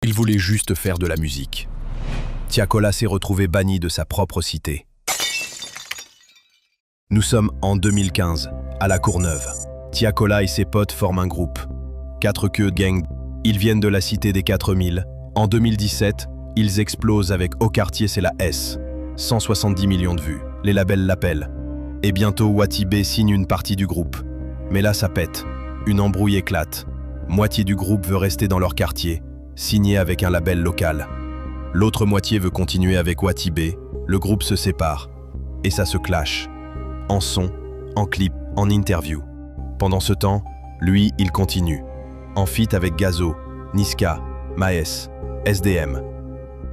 Il voulait juste faire de la musique. Tiakola s'est retrouvé banni de sa propre cité. Nous sommes en 2015, à La Courneuve. Tiakola et ses potes forment un groupe. 4 queues gang. Ils viennent de la cité des 4000. En 2017, ils explosent avec Au quartier c'est la S. 170 millions de vues. Les labels l'appellent. Et bientôt, Watibé signe une partie du groupe. Mais là, ça pète. Une embrouille éclate. Moitié du groupe veut rester dans leur quartier, signé avec un label local. L'autre moitié veut continuer avec Watibé. Le groupe se sépare. Et ça se clash. En son, en clip, en interview. Pendant ce temps, lui, il continue. En feat avec Gazo, Niska, Maes, SDM.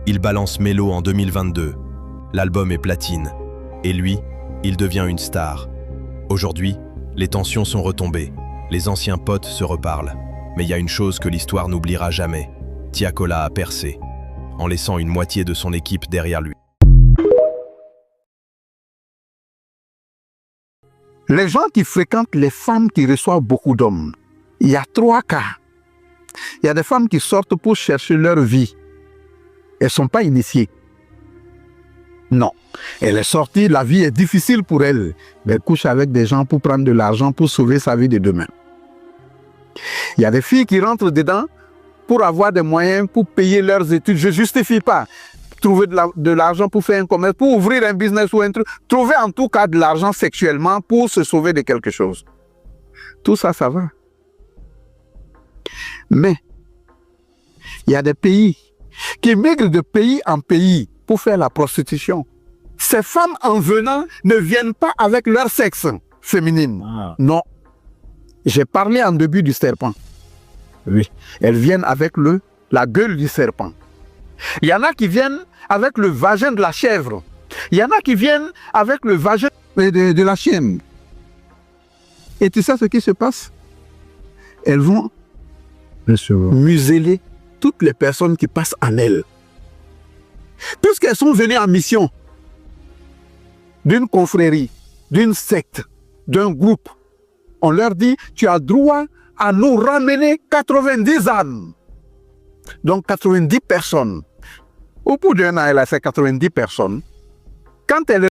Il balance Mélo en 2022. L'album est platine. Et lui, il devient une star. Aujourd'hui, les tensions sont retombées. Les anciens potes se reparlent. Mais il y a une chose que l'histoire n'oubliera jamais. Tiakola a percé, en laissant une moitié de son équipe derrière lui. Les gens qui fréquentent les femmes qui reçoivent beaucoup d'hommes, il y a 3 cas. Il y a des femmes qui sortent pour chercher leur vie. Elles ne sont pas initiées. Non. Elle est sortie, la vie est difficile pour elle. Elle couche avec des gens pour prendre de l'argent, pour sauver sa vie de demain. Il y a des filles qui rentrent dedans pour avoir des moyens pour payer leurs études. Je ne justifie pas. Trouver de l'argent pour faire un commerce, pour ouvrir un business ou un truc. Trouver en tout cas de l'argent sexuellement pour se sauver de quelque chose. Tout ça, ça va. Mais il y a des pays qui migrent de pays en pays pour faire la prostitution. Ces femmes en venant ne viennent pas avec leur sexe féminin. Ah. Non. J'ai parlé en début du serpent. Oui. Elles viennent avec la gueule du serpent. Il y en a qui viennent avec le vagin de la chèvre. Il y en a qui viennent avec le vagin de la chienne. Et tu sais ce qui se passe? Elles vont museler toutes les personnes qui passent en elles. Puisqu'elles sont venues en mission d'une confrérie, d'une secte, d'un groupe, on leur dit, tu as droit à nous ramener 90 âmes. Donc 90 personnes. Au bout d'un an, elle a ces 90 personnes. Quand elle